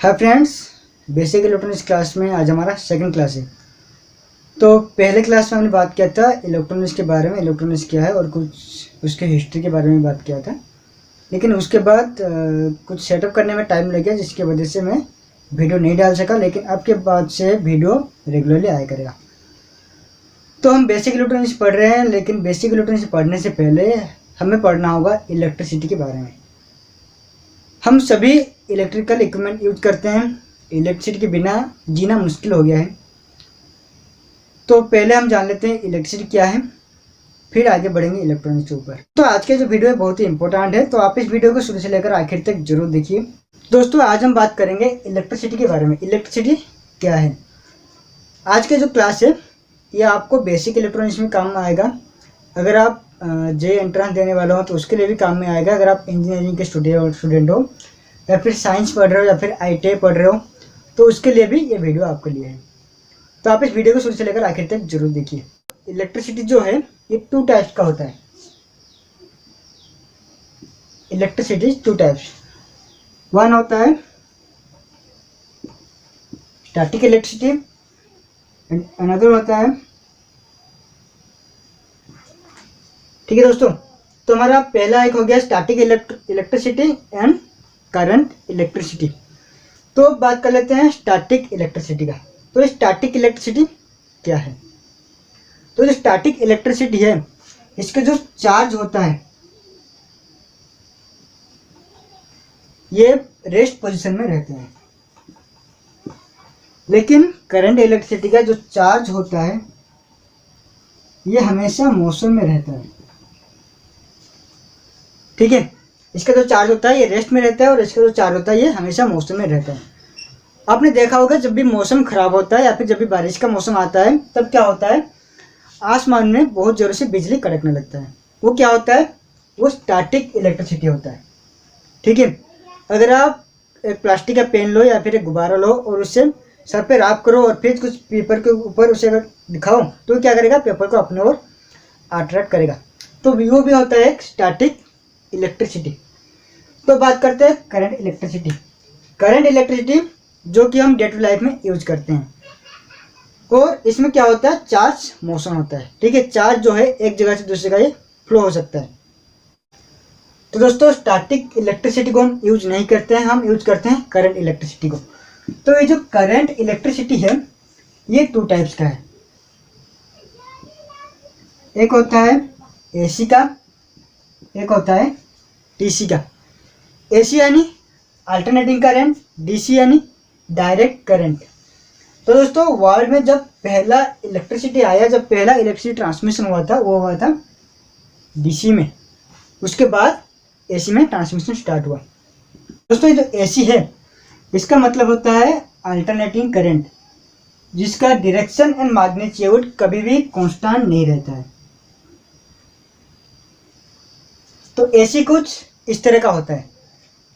Hi friends, basic electronics class में आज हमारा सेकंड क्लास है। तो पहले क्लास में हमने बात किया था इलेक्ट्रॉनिक्स के बारे में, इलेक्ट्रॉनिक्स क्या है और कुछ उसके हिस्ट्री के बारे में बात किया था। लेकिन उसके बाद कुछ सेटअप करने में टाइम लग गया, जिसकी वजह से मैं वीडियो नहीं डाल सका। लेकिन अब के बाद से वीडियो रेगुलरली आया करेगा। तो हम बेसिक इलेक्ट्रॉनिक्स पढ़ रहे हैं, लेकिन बेसिक इलेक्ट्रॉनिक्स पढ़ने से पहले हमें पढ़ना होगा इलेक्ट्रिसिटी के बारे में। हम सभी इलेक्ट्रिकल इक्विपमेंट यूज करते हैं। इलेक्ट्रिसिटी के बिना जीना मुश्किल हो गया है। तो पहले हम जान लेते हैं इलेक्ट्रिसिटी क्या है, फिर आगे बढ़ेंगे इलेक्ट्रॉनिक्स के ऊपर। तो आज के जो वीडियो है बहुत ही इंपॉर्टेंट है, तो आप इस वीडियो को शुरू से लेकर आखिर तक जरूर देखिए। दोस्तों, आज हम बात करेंगे इलेक्ट्रिसिटी के बारे में। इलेक्ट्रिसिटी क्या है। आज के जो क्लास है ये आपको बेसिक इलेक्ट्रॉनिक्स में काम में आएगा। अगर आप जे एंट्रेंस देने वाले हो तो उसके लिए भी काम में आएगा। अगर आप इंजीनियरिंग के स्टूडेंट हो या फिर साइंस पढ़ रहे हो या फिर ITI पढ़ रहे हो तो उसके लिए भी ये वीडियो आपके लिए है। तो आप इस वीडियो को शुरू से लेकर आखिर तक जरूर देखिए। इलेक्ट्रिसिटी जो है ये 2 टाइप्स का होता है। Electricity 2 types. वन होता है स्टैटिक इलेक्ट्रिसिटी एंड अनदर होता है, ठीक है दोस्तों। तो हमारा पहला एक हो गया static electricity and current electricity. तो बात कर लेते हैं स्टैटिक इलेक्ट्रिसिटी का। तो स्टैटिक इलेक्ट्रिसिटी क्या है। तो जो स्टैटिक इलेक्ट्रिसिटी है इसका जो चार्ज होता है ये रेस्ट पोजीशन में रहते हैं। लेकिन करंट इलेक्ट्रिसिटी का जो चार्ज होता है ये हमेशा मोशन में रहता है, ठीक है। इसका जो चार्ज होता है ये रेस्ट में रहता है और इसका जो चार्ज होता है ये हमेशा मौसम में रहता है। आपने देखा होगा जब भी मौसम खराब होता है या फिर जब भी बारिश का मौसम आता है तब क्या होता है, आसमान में बहुत ज़ोर से बिजली कड़कने लगता है। वो क्या होता है, वो स्टैटिक इलेक्ट्रिसिटी होता है, ठीक है। अगर आप एक प्लास्टिक का पेन लो या फिर एक गुब्बारा लो और उससे सर पे रैप करो और फिर कुछ पेपर के ऊपर उसे अगर दिखाओ तो क्या करेगा, पेपर को अपने ओर अट्रैक्ट करेगा। तो वो भी होता है एक स्टैटिक इलेक्ट्रिसिटी। तो बात करते हैं करंट इलेक्ट्रिसिटी। करंट इलेक्ट्रिसिटी जो कि हम डे टू लाइफ में यूज करते हैं, और इसमें क्या होता है, चार्ज मोशन होता है, ठीक है। चार्ज जो है एक जगह से दूसरी जगह फ्लो हो सकता है। तो दोस्तों, स्टैटिक इलेक्ट्रिसिटी को हम यूज नहीं करते हैं, हम यूज करते हैं करंट इलेक्ट्रिसिटी को। तो ये जो करंट इलेक्ट्रिसिटी है ये 2 टाइप्स का है। एक होता है AC का, एक होता है DC का। AC यानी अल्टरनेटिंग करंट, DC यानी डायरेक्ट करंट। तो दोस्तों, वर्ल्ड में जब पहला इलेक्ट्रिसिटी आया, जब पहला इलेक्ट्रिसिटी ट्रांसमिशन हुआ था वो हुआ था DC में। उसके बाद AC में ट्रांसमिशन स्टार्ट हुआ। दोस्तों, ये जो AC है इसका मतलब होता है अल्टरनेटिंग करंट, जिसका डायरेक्शन एंड मैग्नीट्यूड कभी भी कांस्टेंट नहीं रहता है। तो AC कुछ इस तरह का होता है,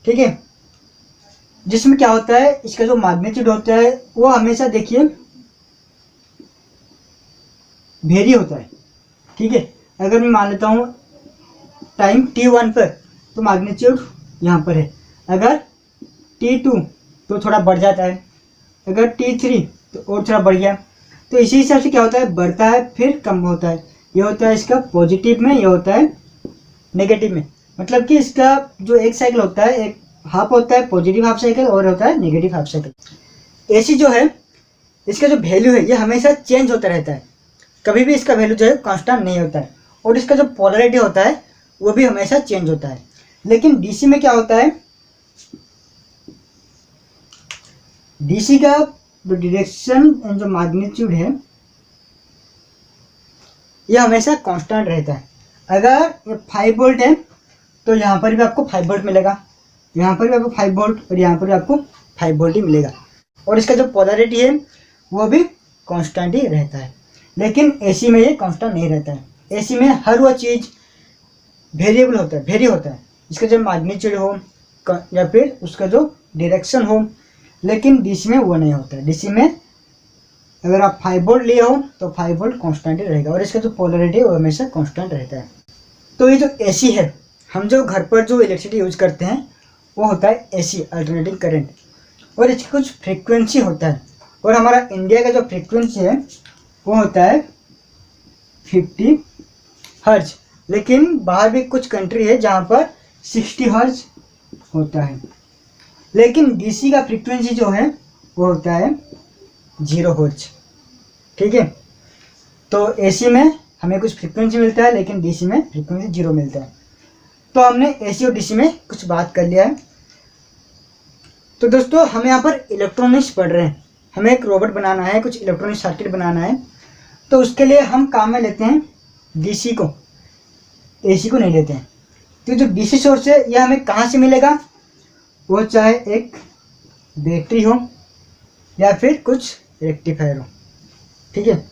ठीक है, जिसमें क्या होता है, इसका जो मैग्नीट्यूड होता है वो हमेशा देखिए वेरी होता है, ठीक है। अगर मैं मान लेता हूँ टाइम T1 पर तो मैग्नीट्यूड यहाँ पर है, अगर T2 तो थोड़ा बढ़ जाता है, अगर T3 तो और थोड़ा बढ़ गया। तो इसी हिसाब से क्या होता है, बढ़ता है फिर कम होता है। ये होता है इसका पॉजिटिव में, ये होता है नेगेटिव में। मतलब कि इसका जो एक साइकिल होता है, एक हाफ होता है पॉजिटिव हाफ साइकिल और होता है नेगेटिव हाफ साइकिल। AC जो है इसका जो वैल्यू है ये हमेशा चेंज होता रहता है, कभी भी इसका वैल्यू जो है कांस्टेंट नहीं होता है। और इसका जो पोलैरिटी होता है वो भी हमेशा चेंज होता है। लेकिन DC में क्या होता है, DC का जो डायरेक्शन एंड जो मैग्नीट्यूड है ये हमेशा कांस्टेंट रहता है। अगर ये 5 वोल्ट है तो यहाँ पर भी आपको 5 वोल्ट मिलेगा, यहाँ पर भी आपको 5 वोल्ट और यहाँ पर भी आपको 5 वोल्ट ही मिलेगा। और इसका जो पोलैरिटी है वो भी कांस्टेंट ही रहता है। लेकिन AC में ये कांस्टेंट नहीं रहता है। AC में हर वो चीज़ वेरिएबल होता है, वेरी होता है, इसका जो मैग्नीट्यूड हो या फिर उसका जो डायरेक्शन हो। लेकिन DC में वो नहीं होता है। DC में अगर आप 5 वोल्ट लिए हो तो 5 वोल्ट कांस्टेंट ही रहेगा और इसका जो पोलैरिटी है वो हमेशा कांस्टेंट रहता है। तो ये जो AC है, हम जो घर पर जो इलेक्ट्रिसिटी यूज करते हैं वो होता है AC अल्टरनेटिंग करंट। और इसकी कुछ फ्रीक्वेंसी होता है। और हमारा इंडिया का जो फ्रीक्वेंसी है वो होता है 50 हर्ज, लेकिन बाहर भी कुछ कंट्री है जहाँ पर 60 हर्ज होता है। लेकिन डीसी का फ्रीक्वेंसी जो है वो होता है 0 हर्ज। ठीक है, तो एसी में हमें कुछ फ्रीक्वेंसी मिलता है लेकिन डीसी में फ्रीक्वेंसी 0 मिलता है। तो हमने एसी और डीसी में कुछ बात कर लिया है। तो दोस्तों हम यहाँ पर इलेक्ट्रॉनिक्स पढ़ रहे हैं, हमें एक रोबोट बनाना है, कुछ इलेक्ट्रॉनिक सर्किट बनाना है। तो उसके लिए हम काम में लेते हैं डीसी को, एसी को नहीं लेते हैं। तो जो डीसी सोर्स है यह हमें कहाँ से मिलेगा, वो चाहे एक बैटरी हो या फिर कुछ रेक्टिफायर हो। ठीक है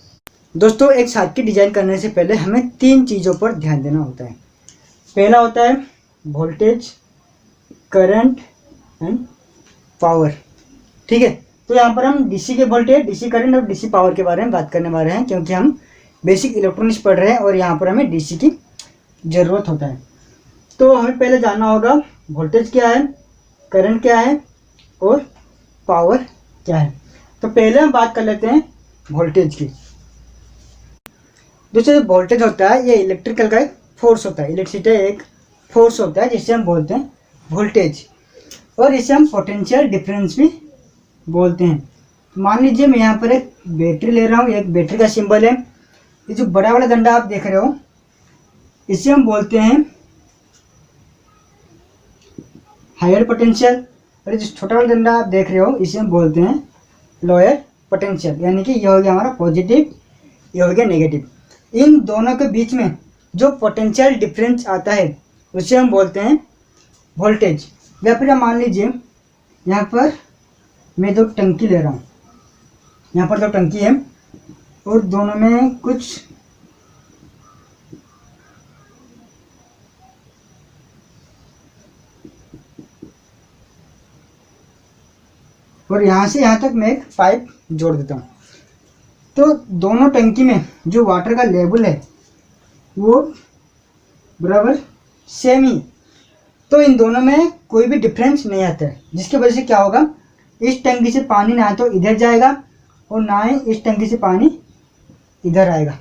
दोस्तों, एक सर्किट डिजाइन करने से पहले हमें 3 चीज़ों पर ध्यान देना होता है। पहला होता है वोल्टेज, करंट एंड पावर। ठीक है, तो यहाँ पर हम डीसी के वोल्टेज, डीसी करंट और डीसी पावर के बारे में बात करने वाले हैं, क्योंकि हम बेसिक इलेक्ट्रॉनिक्स पढ़ रहे हैं और यहाँ पर हमें डीसी की ज़रूरत होता है। तो हमें पहले जानना होगा वोल्टेज क्या है, करंट क्या है और पावर क्या है। तो पहले हम बात कर लेते हैं वोल्टेज की। दूसरा जो वोल्टेज होता है ये इलेक्ट्रिकल का एक फोर्स होता है, इलेक्ट्रिसिटी एक फोर्स होता है जिससे हम बोलते हैं वोल्टेज, और इसे हम पोटेंशियल डिफरेंस भी बोलते हैं। मान लीजिए मैं यहाँ पर एक बैटरी ले रहा हूँ, एक बैटरी का सिंबल है। ये जो बड़ा वाला डंडा आप देख रहे हो इसे हम बोलते हैं हायर पोटेंशियल, और जो छोटा वाला डंडा आप देख रहे हो इसे हम बोलते हैं लोअर पोटेंशियल। यानी कि यह हो गया हमारा पॉजिटिव, यह हो गया नेगेटिव। इन दोनों के बीच में जो पोटेंशियल डिफरेंस आता है उसे हम बोलते हैं वोल्टेज। या फिर मान लीजिए यहाँ पर मैं 2 टंकी ले रहा हूँ, यहाँ पर 2 टंकी है और दोनों में कुछ और यहाँ से यहाँ तक मैं एक पाइप जोड़ देता हूँ। तो दोनों टंकी में जो वाटर का लेवल है वो बराबर सेम ही, तो इन दोनों में कोई भी डिफरेंस नहीं आता है, जिसकी वजह से क्या होगा, इस टंकी से पानी ना तो इधर जाएगा और ना ही इस टंकी से पानी इधर आएगा।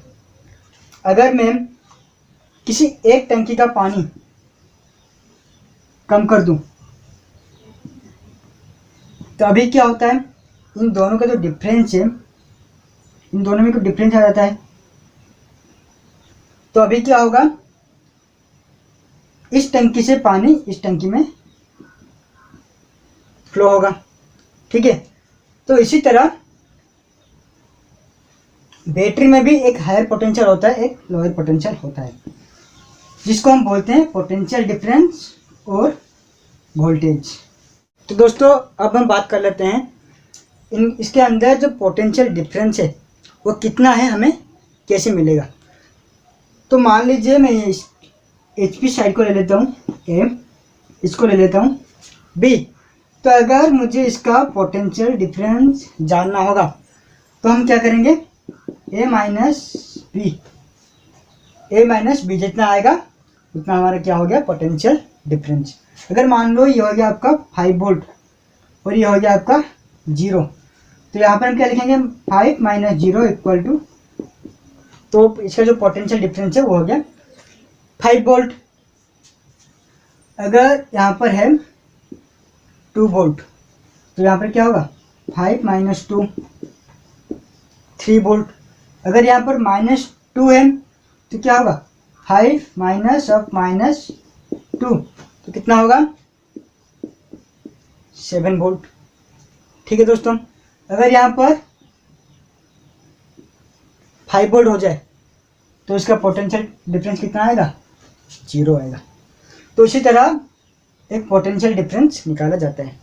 अगर मैं किसी एक टंकी का पानी कम कर दूं तो अभी क्या होता है, इन दोनों का जो डिफरेंस है, इन दोनों में कोई डिफरेंस आ जाता है। तो अभी क्या होगा, इस टंकी से पानी इस टंकी में फ्लो होगा। ठीक है, तो इसी तरह बैटरी में भी एक हायर पोटेंशियल होता है, एक लोअर पोटेंशियल होता है, जिसको हम बोलते हैं पोटेंशियल डिफरेंस और वोल्टेज। तो दोस्तों अब हम बात कर लेते हैं इसके अंदर जो पोटेंशियल डिफरेंस है वो कितना है, हमें कैसे मिलेगा। तो मान लीजिए मैं HP साइड को ले लेता हूँ A, इसको ले लेता हूँ B। तो अगर मुझे इसका पोटेंशियल डिफरेंस जानना होगा तो हम क्या करेंगे, A माइनस बी जितना आएगा उतना हमारा क्या हो गया, पोटेंशियल डिफरेंस। अगर मान लो ये हो गया आपका 5 वोल्ट और ये हो गया आपका 0, तो यहाँ पर हम क्या लिखेंगे, 5 माइनस 0 इक्वल टू, तो इसका जो पोटेंशियल डिफरेंस है वो हो गया 5 वोल्ट। अगर यहाँ पर है 2 वोल्ट तो यहाँ पर क्या होगा, 5 माइनस 2 3 वोल्ट। अगर यहाँ पर -2 है तो क्या होगा, 5 माइनस ऑफ -2 तो कितना होगा, 7 वोल्ट। ठीक है दोस्तों, अगर यहाँ पर 5 वोल्ट हो जाए तो इसका पोटेंशियल डिफरेंस कितना आएगा, 0 आएगा। तो इसी तरह एक पोटेंशियल डिफरेंस निकाला जाता है।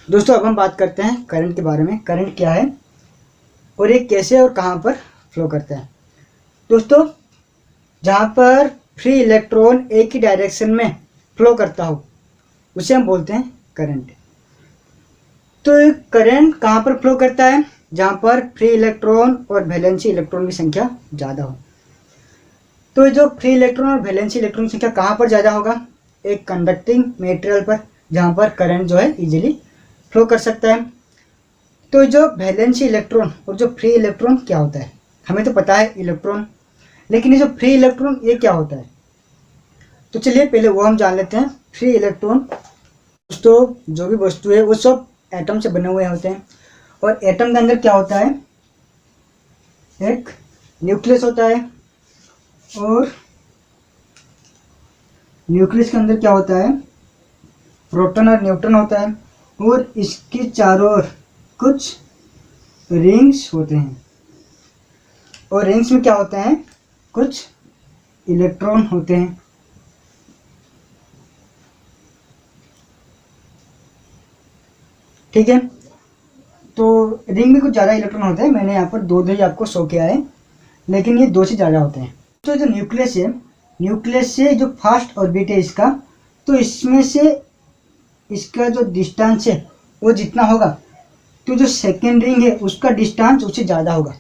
दोस्तों अब हम बात करते हैं करंट के बारे में। करंट क्या है और ये कैसे और कहाँ पर फ्लो करता है। दोस्तों जहाँ पर फ्री इलेक्ट्रॉन एक ही डायरेक्शन में फ्लो करता हो उसे हम बोलते हैं करंट। तो करंट कहाँ पर फ्लो करता है, जहाँ पर फ्री इलेक्ट्रॉन और वैलेंसी इलेक्ट्रॉन की संख्या ज़्यादा हो। तो जो फ्री इलेक्ट्रॉन और वैलेंसी इलेक्ट्रॉन की संख्या कहाँ पर ज़्यादा होगा, एक कंडक्टिंग मटेरियल पर, जहाँ पर करंट जो है इजीली फ्लो कर सकता है। तो जो वैलेंसी इलेक्ट्रॉन और जो फ्री इलेक्ट्रॉन क्या होता है, हमें तो पता है इलेक्ट्रॉन, लेकिन ये जो फ्री इलेक्ट्रॉन ये क्या होता है, तो चलिए पहले वो हम जान लेते हैं। फ्री इलेक्ट्रॉन तो जो भी वस्तु है वो सब एटम से बने हुए होते हैं, और एटम के अंदर क्या होता है, एक न्यूक्लियस होता है, और न्यूक्लियस के अंदर क्या होता है, प्रोटॉन और न्यूट्रॉन होता है, और इसके चारों ओर कुछ रिंग्स होते हैं, और रिंग्स में क्या होते हैं, कुछ इलेक्ट्रॉन होते हैं। ठीक है, तो रिंग में कुछ ज़्यादा इलेक्ट्रॉन होते हैं, मैंने यहाँ पर दो ही आपको शो किया है, लेकिन ये दो से ज़्यादा होते हैं। तो जो न्यूक्लियस है, न्यूक्लियस से जो फर्स्ट ऑर्बिट है इसका, तो इसमें से इसका जो डिस्टेंस है वो जितना होगा, तो जो सेकेंड रिंग है उसका डिस्टेंस उससे ज़्यादा होगा।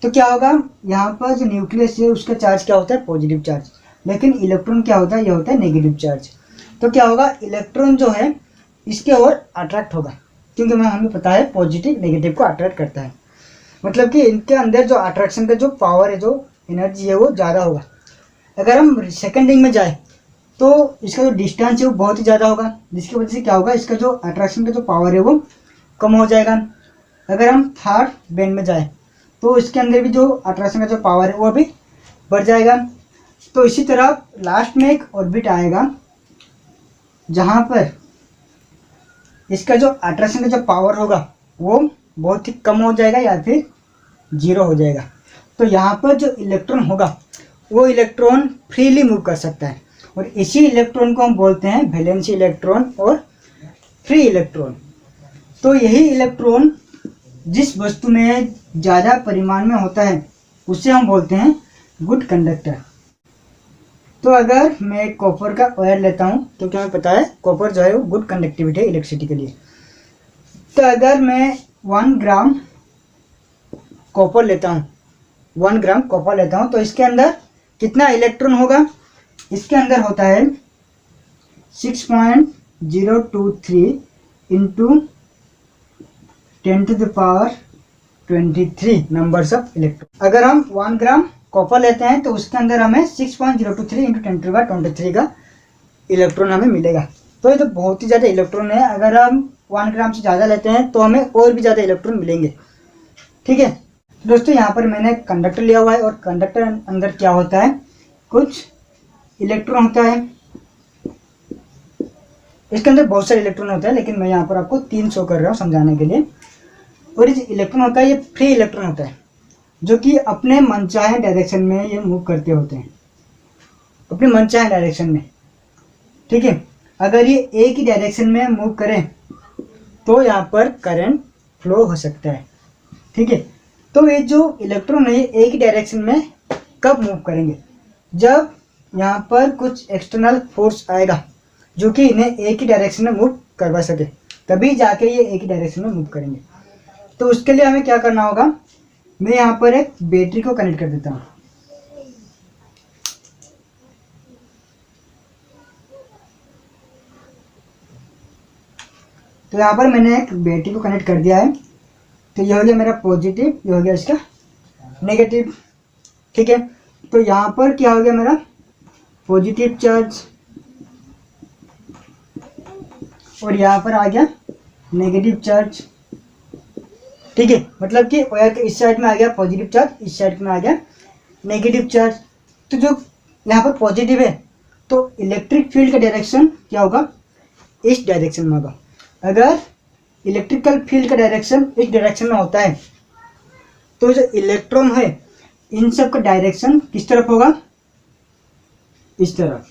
तो क्या होगा, यहाँ पर जो न्यूक्लियस है उसका चार्ज क्या होता है, पॉजिटिव चार्ज, लेकिन इलेक्ट्रॉन क्या होता है, ये होता है नेगेटिव चार्ज। तो क्या होगा, इलेक्ट्रॉन जो है इसके ओर अट्रैक्ट होगा, क्योंकि हमें पता है पॉजिटिव नेगेटिव को अट्रैक्ट करता है, मतलब कि इनके अंदर जो अट्रैक्शन का जो पावर है, जो एनर्जी है वो ज़्यादा होगा। अगर हम सेकेंड रिंग में जाए तो इसका जो डिस्टेंस है वो बहुत ही ज़्यादा होगा, जिसकी वजह से क्या होगा, इसका जो अट्रैक्शन का जो पावर है वो कम हो जाएगा। अगर हम थर्ड बैंड में जाए तो इसके अंदर भी जो अट्रैक्शन का जो पावर है वो भी बढ़ जाएगा। तो इसी तरह लास्ट में एक ऑर्बिट आएगा जहाँ पर इसका जो अट्रैक्शन का जो पावर होगा वो बहुत ही कम हो जाएगा या फिर जीरो हो जाएगा। तो यहाँ पर जो इलेक्ट्रॉन होगा वो इलेक्ट्रॉन फ्रीली मूव कर सकता है, और इसी इलेक्ट्रॉन को हम बोलते हैं वैलेंसी इलेक्ट्रॉन और फ्री इलेक्ट्रॉन। तो यही इलेक्ट्रॉन जिस वस्तु में ज़्यादा परिमाण में होता है उसे हम बोलते हैं गुड कंडक्टर। तो अगर मैं कॉपर का वायर लेता हूँ, क्योंकि हमें पता है कॉपर जो है वो गुड कंडक्टिविटी है इलेक्ट्रिसिटी के लिए, तो अगर मैं 1 ग्राम कॉपर लेता हूँ, 1 ग्राम कॉपर लेता हूँ, तो इसके अंदर कितना इलेक्ट्रॉन होगा, इसके अंदर होता है 6.023 इंटू 10⁻23 नंबर्स ऑफ इलेक्ट्रॉन। अगर हम 1 ग्राम कॉपर लेते हैं तो उसके अंदर हमें 6.023 इंटू 10⁻23 का इलेक्ट्रॉन हमें मिलेगा। तो ये तो बहुत ही ज़्यादा इलेक्ट्रॉन है। अगर हम 1 ग्राम से ज़्यादा लेते हैं तो हमें और भी ज़्यादा इलेक्ट्रॉन मिलेंगे। ठीक है दोस्तों, यहाँ पर मैंने कंडक्टर लिया हुआ है, और कंडक्टर अंदर क्या होता है, कुछ इलेक्ट्रॉन होता है। इसके अंदर बहुत सारे इलेक्ट्रॉन होते हैं, लेकिन मैं यहाँ पर आपको 3 शो कर रहा हूँ समझाने के लिए। और ये इलेक्ट्रॉन होता है ये फ्री इलेक्ट्रॉन होता है, जो कि अपने मनचाहे डायरेक्शन में ये मूव करते होते हैं, अपने मनचाहे डायरेक्शन में। ठीक है, अगर ये एक ही डायरेक्शन में मूव करें तो यहाँ पर करंट फ्लो हो सकता है। ठीक है, तो ये जो इलेक्ट्रॉन है ये एक ही डायरेक्शन में कब मूव करेंगे, जब यहाँ पर कुछ एक्सटर्नल फोर्स आएगा जो कि इन्हें एक ही डायरेक्शन में मूव करवा सके, तभी जाके ये एक ही डायरेक्शन में मूव करेंगे। तो उसके लिए हमें क्या करना होगा, मैं यहाँ पर एक बैटरी को कनेक्ट कर देता हूँ। तो यहाँ पर मैंने एक बैटरी को कनेक्ट कर दिया है। तो ये हो गया मेरा पॉजिटिव, ये हो गया इसका नेगेटिव। ठीक है, तो यहाँ पर क्या हो गया मेरा पॉजिटिव चार्ज, और यहाँ पर आ गया नेगेटिव चार्ज। ठीक है, मतलब कि वायर के इस साइड में आ गया पॉजिटिव चार्ज, इस साइड में आ गया नेगेटिव चार्ज। तो जो यहाँ पर पॉजिटिव है तो इलेक्ट्रिक फील्ड का डायरेक्शन क्या होगा, इस डायरेक्शन में होगा। अगर इलेक्ट्रिकल फील्ड का डायरेक्शन इस डायरेक्शन में होता है तो जो इलेक्ट्रॉन है इन सब का डायरेक्शन किस तरफ होगा, इस तरफ।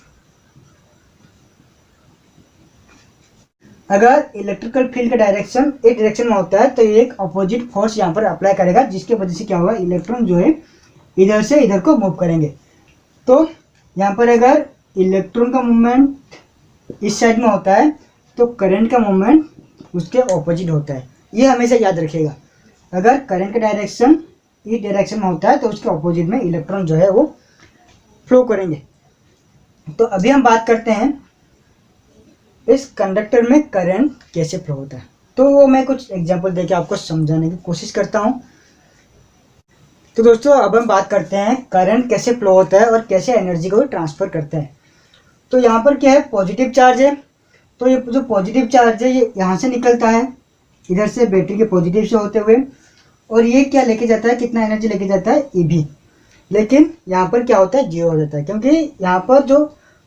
अगर इलेक्ट्रिकल फील्ड का डायरेक्शन इस डायरेक्शन में होता है तो एक अपोजिट फोर्स यहाँ पर अप्लाई करेगा, जिसके वजह से क्या होगा, इलेक्ट्रॉन जो है इधर से इधर को मूव करेंगे। तो यहाँ पर अगर इलेक्ट्रॉन का मूवमेंट इस साइड में होता है तो करंट का मूवमेंट उसके ऑपोजिट होता है। ये हमेशा याद रखिएगा, अगर करंट का डायरेक्शन इस डायरेक्शन में होता है तो उसके ऑपोजिट में इलेक्ट्रॉन जो है वो फ्लो करेंगे। तो अभी हम बात करते हैं इस कंडक्टर में करंट कैसे फ्लो होता है। तो वो मैं कुछ एग्जांपल देके आपको समझाने की कोशिश करता हूँ। तो दोस्तों अब हम बात करते हैं करंट कैसे फ्लो होता है और कैसे एनर्जी को ट्रांसफ़र करता है। तो यहाँ पर क्या है, पॉजिटिव चार्ज है। तो ये जो पॉजिटिव चार्ज है ये यहाँ से निकलता है, इधर से बैटरी के पॉजिटिव से होते हुए, और ये क्या लेके जाता है, कितना एनर्जी लेके जाता है, ईबी। लेकिन यहाँ पर क्या होता है, जीरो हो जाता है, क्योंकि यहाँ पर जो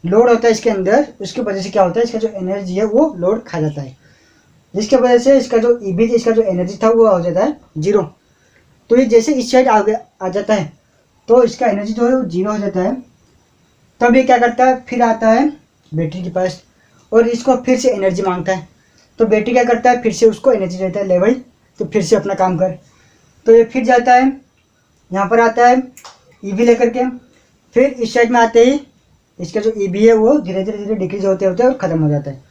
लोड होता है इसके अंदर, उसकी वजह से क्या होता है, इसका जो एनर्जी है वो लोड खा जाता है, जिसकी वजह से इसका जो ईबी, इसका जो एनर्जी था वो हो जाता है जीरो। तो ये जैसे इस साइड आ जाता है तो इसका एनर्जी जो है वो जीरो हो जाता है। तब ये क्या करता है, फिर आता है बैटरी के पास और इसको फिर से एनर्जी मांगता है। तो बैटरी क्या करता है, फिर से उसको एनर्जी देता है, ले भाई तो फिर से अपना काम कर। तो ये फिर जाता है, यहाँ पर आता है ईबी लेकर के, फिर इस साइड में आते ही इसका जो ईबी है वो धीरे धीरे धीरे डिक्रीज होते होते और ख़त्म हो जाता है।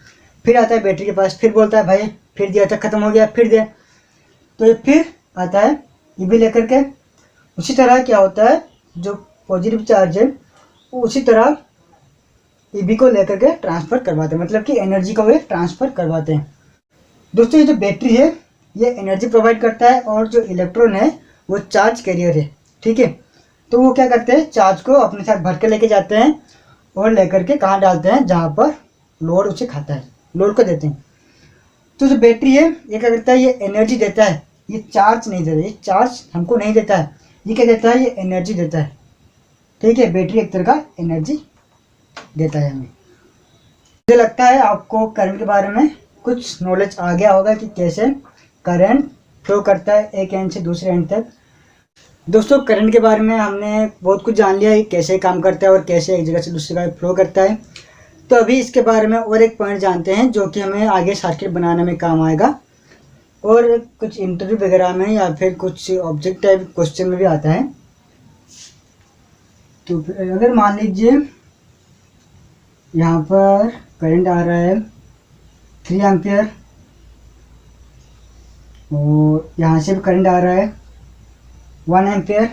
फिर आता है बैटरी के पास, फिर बोलता है भाई फिर दिया था, ख़त्म हो गया, फिर दे। तो ये फिर आता है ईबी लेकर के। उसी तरह क्या होता है, जो पॉजिटिव चार्ज है वो उसी तरह ईबी को लेकर के ट्रांसफ़र करवाते हैं, मतलब कि एनर्जी को वे ट्रांसफ़र करवाते हैं। दोस्तों ये जो बैटरी है ये एनर्जी प्रोवाइड करता है और जो इलेक्ट्रॉन है वो चार्ज कैरियर है, ठीक है। तो वो क्या करते हैं, चार्ज को अपने साथ भर के लेके जाते हैं और लेकर के कहाँ डालते हैं, जहाँ पर लोड उसे खाता है, लोड को देते हैं। तो जो बैटरी है ये क्या करता है, ये एनर्जी देता है, ये चार्ज नहीं देता, ये चार्ज हमको नहीं देता है, ये क्या देता है, ये एनर्जी देता है, ठीक है। बैटरी एक तरह का एनर्जी देता है हमें। मुझे लगता है आपको करंट के बारे में कुछ नॉलेज आ गया होगा कि कैसे करंट फ्लो करता है एक एंड से दूसरे एंड तक। दोस्तों करंट के बारे में हमने बहुत कुछ जान लिया है, कैसे काम करता है और कैसे एक जगह से दूसरी जगह फ्लो करता है। तो अभी इसके बारे में और एक पॉइंट जानते हैं जो कि हमें आगे सर्किट बनाने में काम आएगा और कुछ इंटरव्यू वगैरह में या फिर कुछ ऑब्जेक्ट टाइप क्वेश्चन में भी आता है। तो अगर मान लीजिए यहाँ पर करंट आ रहा है 3 एम्पियर और यहाँ से भी करंट आ रहा है 1 एम्पियर,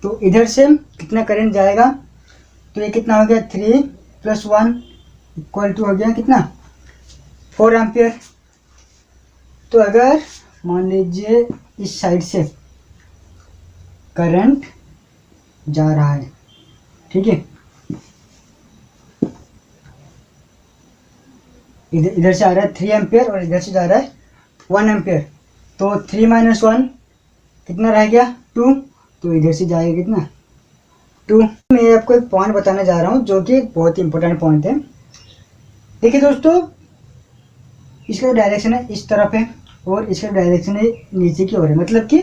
तो इधर से कितना करंट जाएगा, तो ये कितना हो गया, 3 + 1 = हो गया कितना, 4 एम्पियर। तो अगर मान लीजिए इस साइड से करंट जा रहा है, ठीक है, इधर से आ रहा है 3 एम्पियर और इधर से जा रहा है 1 एम्पियर, तो 3 - 1 कितना रह गया, 2। तो इधर से जाएगा कितना, 2। मैं आपको एक पॉइंट बताने जा रहा हूँ जो कि बहुत ही इंपॉर्टेंट पॉइंट है। देखिए दोस्तों, इसका डायरेक्शन है इस तरफ है और इसका डायरेक्शन है नीचे की ओर है, मतलब कि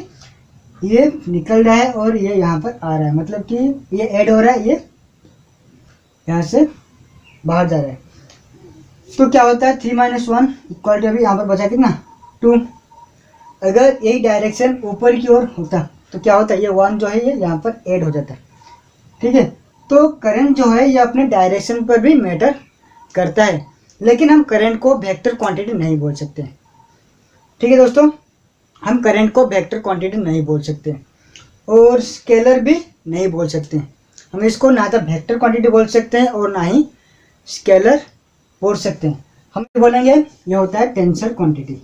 ये निकल रहा है और ये यहाँ पर आ रहा है, मतलब कि ये ऐड हो रहा है, ये यहाँ से बाहर जा रहा है। तो क्या होता है, 3 - 1 = अभी यहाँ पर बचा कितना, 2। अगर यही डायरेक्शन ऊपर की ओर होता तो क्या होता है, ये 1 जो है ये यहाँ पर ऐड हो जाता है, ठीक है। तो करंट जो है ये अपने डायरेक्शन पर भी मैटर करता है, लेकिन हम करंट को वेक्टर क्वांटिटी नहीं बोल सकते, ठीक है दोस्तों। हम करंट को वेक्टर क्वांटिटी नहीं बोल सकते और स्केलर भी नहीं बोल सकते। हम इसको ना तो वेक्टर क्वांटिटी बोल सकते हैं और ना ही स्केलर बोल सकते हैं। हम बोलेंगे ये होता है टेंसर क्वांटिटी।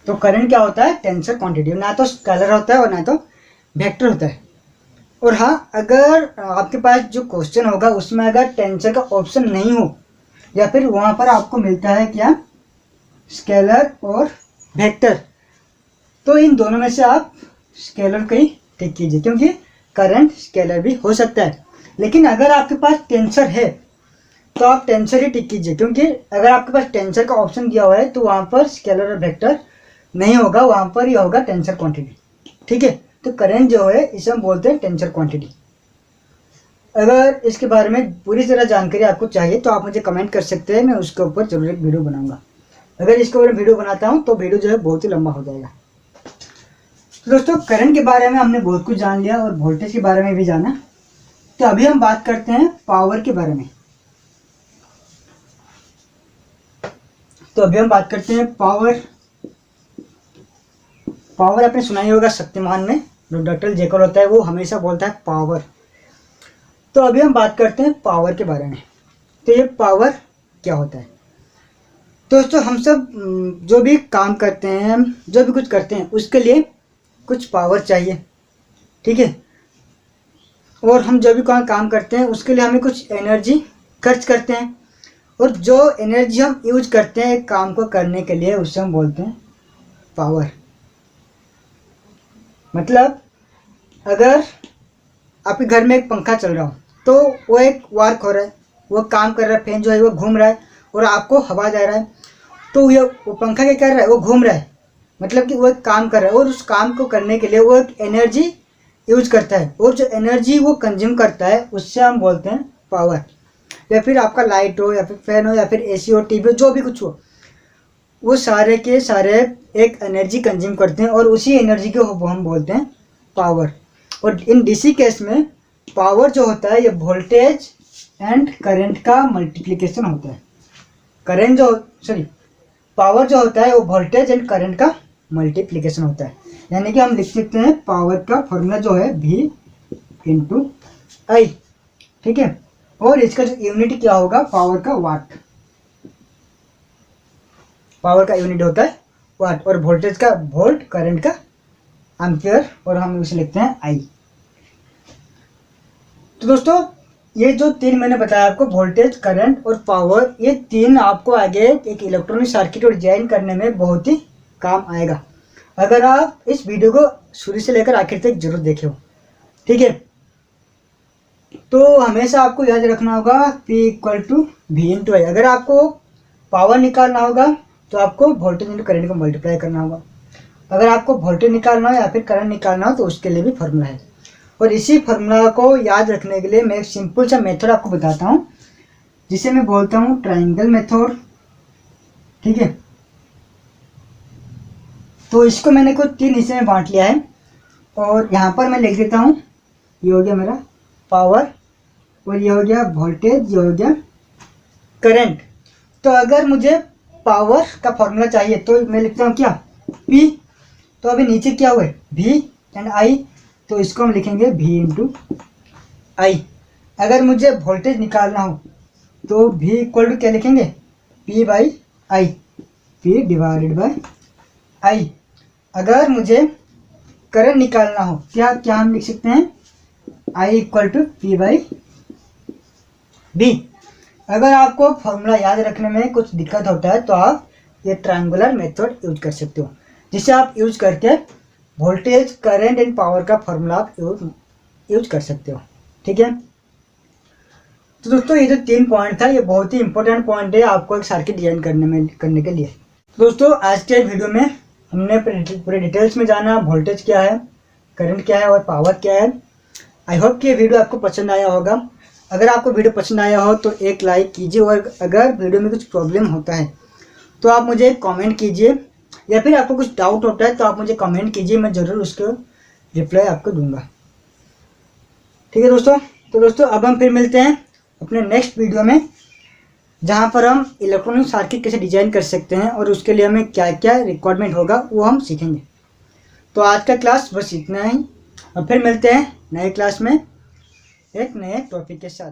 तो करंट क्या होता है, टेंसर क्वांटिटी, ना तो स्केलर होता है और ना तो वेक्टर होता है। और हाँ, अगर आपके पास जो क्वेश्चन होगा उसमें अगर टेंसर का ऑप्शन नहीं हो या फिर वहाँ पर आपको मिलता है क्या, स्केलर और वेक्टर, तो इन दोनों में से आप स्केलर को ही टिक कीजिए, क्योंकि करंट स्केलर भी हो सकता है। लेकिन अगर आपके पास टेंसर है तो आप टेंसर ही टिक कीजिए, क्योंकि अगर आपके पास टेंसर का ऑप्शन दिया हुआ है तो वहाँ पर स्केलर और वेक्टर नहीं होगा, वहाँ पर ही होगा टेंसर क्वांटिटी, ठीक है। तो करंट जो है इसे हम बोलते हैं टेंसर क्वांटिटी। अगर इसके बारे में पूरी तरह जानकारी आपको चाहिए तो आप मुझे कमेंट कर सकते हैं, मैं उसके ऊपर जरूर एक वीडियो बनाऊंगा। अगर इसके ऊपर वीडियो बनाता हूँ तो वीडियो जो है बहुत ही लंबा हो जाएगा। तो दोस्तों करंट के बारे में हमने बहुत कुछ जान लिया और वोल्टेज के बारे में भी जाना। तो अभी हम बात करते हैं पावर के बारे में। तो अभी हम बात करते हैं पावर। पावर आपने सुना ही होगा, शक्तिमान में जो डॉक्टर जेकल होता है वो हमेशा बोलता है पावर। तो अभी हम बात करते हैं पावर के बारे में। तो ये पावर क्या होता है दोस्तों? हम सब जो भी काम करते हैं, जो भी कुछ करते हैं, उसके लिए कुछ पावर चाहिए, ठीक है। और हम जो भी काम करते हैं उसके लिए हमें कुछ एनर्जी खर्च करते हैं, और जो एनर्जी हम यूज करते हैं एक काम को करने के लिए उससे हम बोलते हैं पावर। मतलब अगर आपके घर में एक पंखा चल रहा हो तो वो एक वर्क हो रहा है, वो काम कर रहा है, फैन जो है वो घूम रहा है और आपको हवा दे रहा है, तो ये वो पंखा क्या कर रहा है? वो घूम रहा है, मतलब कि वो एक काम कर रहा है और उस काम को करने के लिए वो एक एनर्जी यूज करता है, और जो एनर्जी वो कंज्यूम करता है उससे हम बोलते हैं पावर। या फिर आपका लाइट हो, या फिर फैन हो, या फिर एसी हो, टीवी हो, जो भी कुछ हो, वो सारे के सारे एक एनर्जी कंज्यूम करते हैं और उसी एनर्जी को हम बोलते हैं पावर। और इन डीसी केस में पावर जो होता है ये वोल्टेज एंड करंट का मल्टीप्लिकेशन होता है। पावर जो होता है वो वोल्टेज एंड करंट का मल्टीप्लिकेशन होता है। यानी कि हम लिख सकते हैं पावर का फॉर्मूला जो है V इंटू आई, ठीक है। और इसका जो यूनिट क्या होगा? पावर का वाट। पावर का यूनिट होता है वाट, और वोल्टेज का वोल्ट, करंट का एम्पियर, और हम इसे लिखते हैं आई। तो दोस्तों ये जो तीन मैंने बताया आपको, वोल्टेज, करंट और पावर, ये तीन आपको आगे एक इलेक्ट्रॉनिक सर्किट और डिजाइन करने में बहुत ही काम आएगा, अगर आप इस वीडियो को शुरू से लेकर आखिर तक जरूर देखे हो, ठीक है। तो हमेशा आपको याद रखना होगा P equal to V into I. अगर आपको पावर निकालना होगा तो आपको वोल्टेज इंटू करंट को मल्टीप्लाई करना होगा। अगर आपको वोल्टेज निकालना हो या फिर करंट निकालना हो तो उसके लिए भी फार्मूला है। और इसी फार्मूला को याद रखने के लिए मैं एक सिंपल सा मेथड आपको बताता हूँ, जिसे मैं बोलता हूँ ट्राइंगल मेथड, ठीक है। तो इसको मैंने कुछ तीन हिस्से में बांट लिया है, और यहाँ पर मैं लिख देता हूँ, ये हो गया मेरा पावर, और ये हो गया वोल्टेज, ये हो गया करंट। तो अगर मुझे पावर का फॉर्मूला चाहिए तो मैं लिखता हूँ क्या? P। तो अभी नीचे क्या हुआ है? V एंड I, तो इसको हम लिखेंगे V इंटू आई। अगर मुझे वोल्टेज निकालना हो तो V इक्वल टू क्या लिखेंगे? P by I, P divided by I. अगर मुझे करंट निकालना हो क्या हम लिख सकते हैं? I equal to P by B। अगर आपको फॉर्मूला याद रखने में कुछ दिक्कत होता है तो आप ये ट्रायंगुलर मेथड यूज कर सकते हो, जिसे आप यूज करके वोल्टेज, करंट एंड पावर का फॉर्मूला आप यूज कर सकते हो, ठीक है। तो दोस्तों ये जो तीन पॉइंट था ये बहुत ही इंपॉर्टेंट पॉइंट है आपको एक सर्किट डिजाइन करने के लिए। दोस्तों आज के वीडियो में हमने पूरे डिटेल्स में जाना, वोल्टेज क्या है, करंट क्या है और पावर क्या है। आई होप कि ये वीडियो आपको पसंद आया होगा। अगर आपको वीडियो पसंद आया हो तो एक लाइक कीजिए, और अगर वीडियो में कुछ प्रॉब्लम होता है तो आप मुझे कमेंट कीजिए, या फिर आपको कुछ डाउट होता है तो आप मुझे कमेंट कीजिए, मैं ज़रूर उसको रिप्लाई आपको दूंगा, ठीक है दोस्तों। तो दोस्तों अब हम फिर मिलते हैं अपने नेक्स्ट वीडियो में, जहाँ पर हम इलेक्ट्रॉनिक सर्किट कैसे डिजाइन कर सकते हैं और उसके लिए हमें क्या क्या रिक्वायरमेंट होगा वो हम सीखेंगे। तो आज का क्लास बस इतना ही, और फिर मिलते हैं नए क्लास में एक नए टॉपिक के साथ।